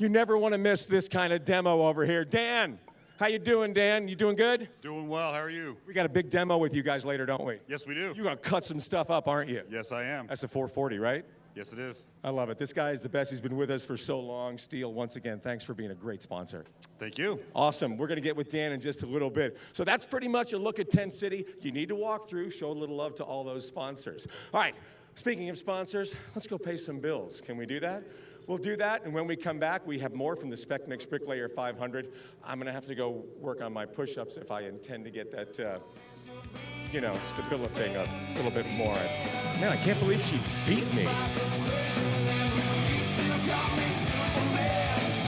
You never want to miss this kind of demo over here. Dan, how you doing, Dan? You doing good? Doing well. How are you? We got a big demo with you guys later, don't we? Yes, we do. You're going to cut some stuff up, aren't you? Yes, I am. That's the 440, right? Yes, it is. I love it. This guy is the best. He's been with us for so long. Stihl, once again, thanks for being a great sponsor. Thank you. Awesome. We're going to get with Dan in just a little bit. So that's pretty much a look at Tent City. You need to walk through, show a little love to all those sponsors. All right, speaking of sponsors, let's go pay some bills. Can we do that? We'll do that, and when we come back, we have more from the Spec Mix Bricklayer 500. I'm going to have to go work on my push-ups if I intend to get that, stability thing a little bit more. Man, I can't believe she beat me.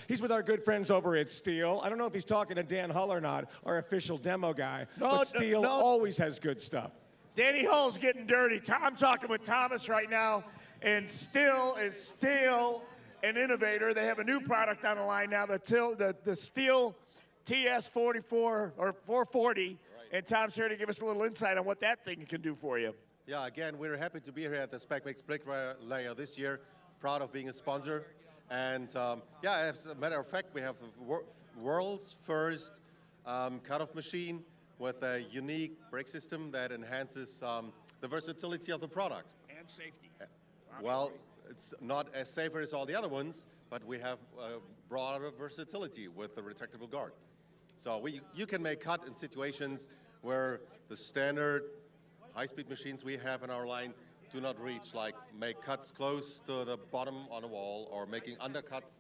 He's with our good friends over at Stihl. I don't know if he's talking to Dan Hull or not, our official demo guy, but Stihl always has good stuff. Danny Hull's getting dirty. I'm talking with Thomas right now, and Stihl is still an innovator. They have a new product on the line now, the Stihl TS440 or 440, right. And Tom's here to give us a little insight on what that thing can do for you. Yeah, again, we're happy to be here at the Spec Mix Bricklayer this year. Proud of being a sponsor. And as a matter of fact, we have the world's first cut-off machine with a unique brake system that enhances the versatility of the product. And safety. Well, it's not as safer as all the other ones, but we have broader versatility with the retractable guard. So you can make cut in situations where the standard high-speed machines we have in our line do not reach, like make cuts close to the bottom on a wall or making undercuts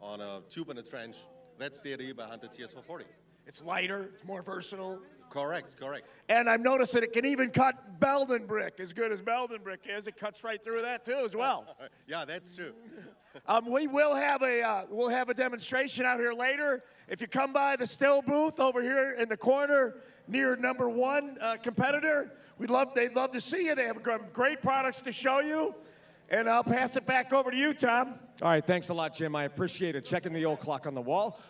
on a tube in a trench. That's the idea behind the TS440. It's lighter, it's more versatile. Correct. And I've noticed that it can even cut Belden brick, as good as Belden brick is. It cuts right through that too, as well. Yeah, that's true. We will have a demonstration out here later. If you come by the Stihl booth over here in the corner near number 1 competitor, they'd love to see you. They have great products to show you. And I'll pass it back over to you, Tom. All right, thanks a lot, Jim. I appreciate it. Checking the old clock on the wall.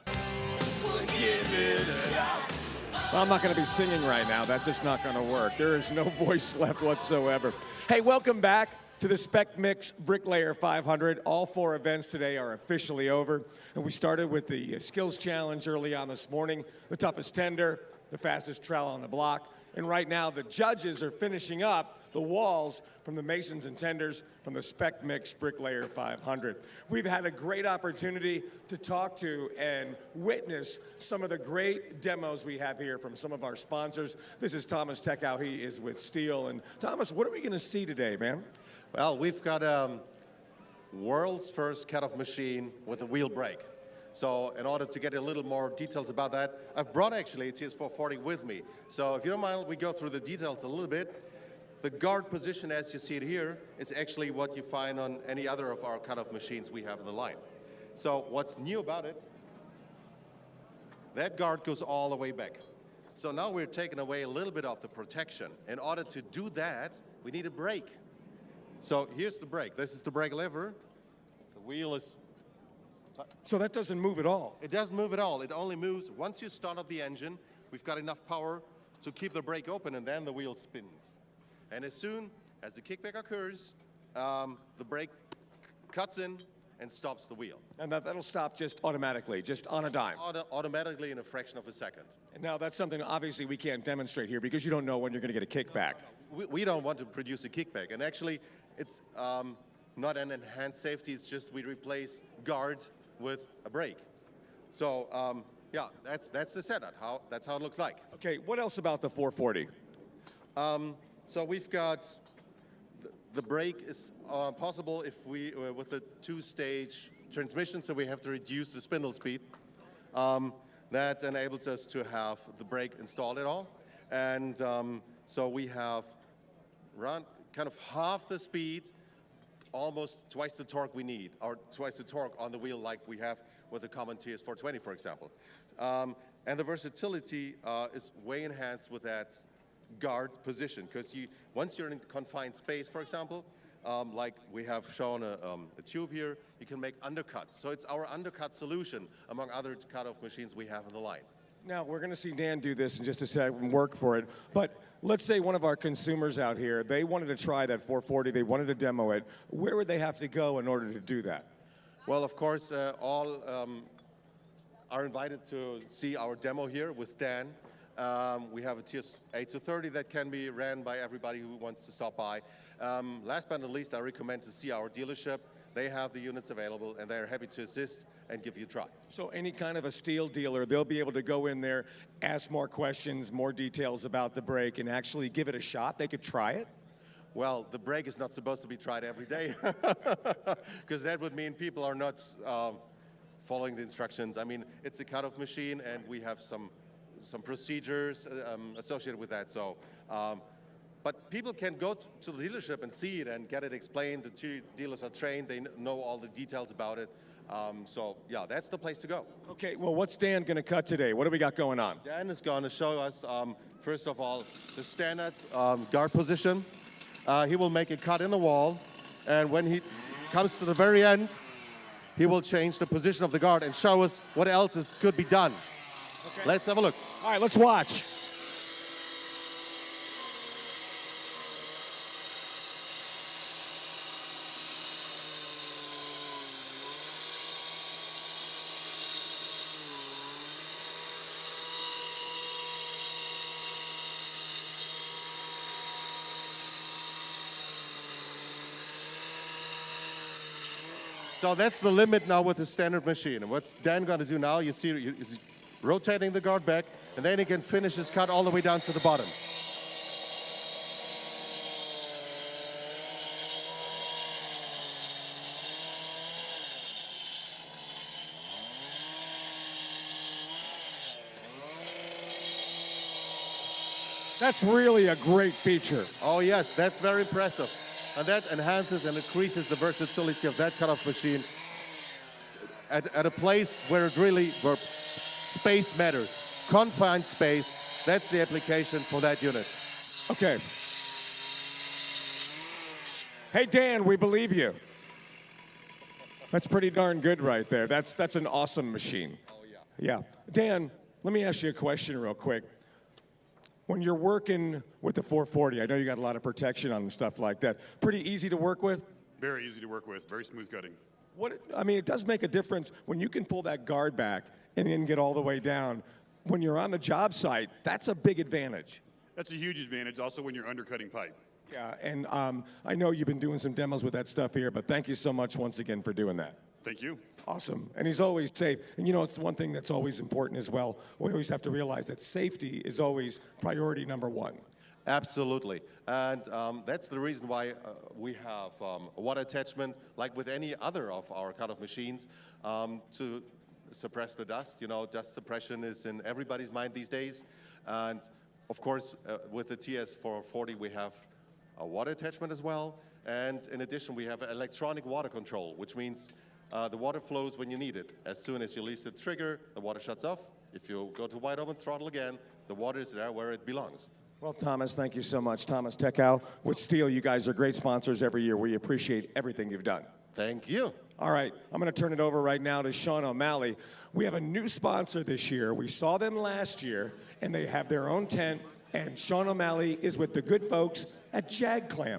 Well, I'm not going to be singing right now. That's just not going to work. There is no voice left whatsoever. Hey, welcome back to the Spec Mix Bricklayer 500. All 4 events today are officially over. And we started with the skills challenge early on this morning, the toughest tender, the fastest trowel on the block. And right now, the judges are finishing up the walls from the masons and tenders from the Spec Mix Bricklayer 500. We've had a great opportunity to talk to and witness some of the great demos we have here from some of our sponsors. This is Thomas Techow. He is with Stihl. And Thomas, what are we going to see today, man? Well, we've got world's first cut-off machine with a wheel brake. So in order to get a little more details about that, I've brought actually a TS440 with me. So if you don't mind, we go through the details a little bit. The guard position, as you see it here, is actually what you find on any other of our cut-off machines we have in the line. So what's new about it, that guard goes all the way back. So now we're taking away a little bit of the protection. In order to do that, we need a brake. So here's the brake. This is the brake lever. The wheel is... So that doesn't move at all? It doesn't move at all. It only moves once you start up the engine. We've got enough power to keep the brake open, and then the wheel spins. And as soon as the kickback occurs, the brake cuts in and stops the wheel. And that'll stop just automatically, just on a dime? Automatically in a fraction of a second. And now that's something obviously we can't demonstrate here because you don't know when you're going to get a kickback. We don't want to produce a kickback. And actually, it's not an enhanced safety. It's just we replace guard with a brake. So yeah, that's the setup. That's how it looks like. Okay, what else about the 440? So we've got the brake is possible if we with a 2-stage transmission, so we have to reduce the spindle speed. That enables us to have the brake installed at all, and so we have around kind of half the speed, almost twice the torque we need, or twice the torque on the wheel like we have with a common TS420, for example. And the versatility is way enhanced with that guard position, because once you're in confined space, for example, like we have shown a tube here, you can make undercuts. So it's our undercut solution among other cut-off machines we have in the line. Now, we're going to see Dan do this in just a sec and work for it, but let's say one of our consumers out here, they wanted to try that 440, they wanted to demo it. Where would they have to go in order to do that? Well, of course, all are invited to see our demo here with Dan. We have a TS440 that can be ran by everybody who wants to stop by. Last but not least, I recommend to see our dealership. They have the units available, and they're happy to assist and give you a try. So any kind of a Stihl dealer, they'll be able to go in there, ask more questions, more details about the brake, and actually give it a shot. They could try it? Well, the brake is not supposed to be tried every day, because that would mean people are not following the instructions. I mean, it's a cutoff machine, and we have some procedures associated with that. So, but people can go to the dealership and see it and get it explained. The two dealers are trained; they know all the details about it. So, yeah, that's the place to go. Okay. Well, what's Dan going to cut today? What do we got going on? Dan is going to show us, first of all, the standard guard position. He will make a cut in the wall, and when he comes to the very end, he will change the position of the guard and show us what else could be done. Okay. Let's have a look. All right, let's watch. So that's the limit now with the standard machine. And what's Dan going to do now, you see he's rotating the guard back, and then he can finish his cut all the way down to the bottom. That's really a great feature. Oh yes, that's very impressive. And that enhances and increases the versatility of that cutoff machine at a place where space matters. Confined space, that's the application for that unit. Okay. Hey, Dan, we believe you. That's pretty darn good right there. That's an awesome machine. Oh, yeah. Yeah. Dan, let me ask you a question real quick. When you're working with the 440, I know you got a lot of protection on and stuff like that. Pretty easy to work with? Very easy to work with, very smooth cutting. I mean, it does make a difference when you can pull that guard back and then get all the way down. When you're on the job site, that's a big advantage. That's a huge advantage also when you're undercutting pipe. Yeah, and I know you've been doing some demos with that stuff here, but thank you so much once again for doing that. Thank you. Awesome. And he's always safe. And you know, it's one thing that's always important as well. We always have to realize that safety is always priority number one. Absolutely. And that's the reason why we have a water attachment, like with any other of our cutoff machines, to suppress the dust. You know, dust suppression is in everybody's mind these days. And of course, with the TS440, we have a water attachment as well. And in addition, we have electronic water control, which means the water flows when you need it. As soon as you release the trigger, the water shuts off. If you go to wide open throttle again, the water is there where it belongs. Well, Thomas, thank you so much. Thomas Techow with Stihl. You guys are great sponsors every year. We appreciate everything you've done. Thank you. All right, I'm going to turn it over right now to Sean O'Malley. We have a new sponsor this year. We saw them last year, and they have their own tent. And Sean O'Malley is with the good folks at Jag Clamp.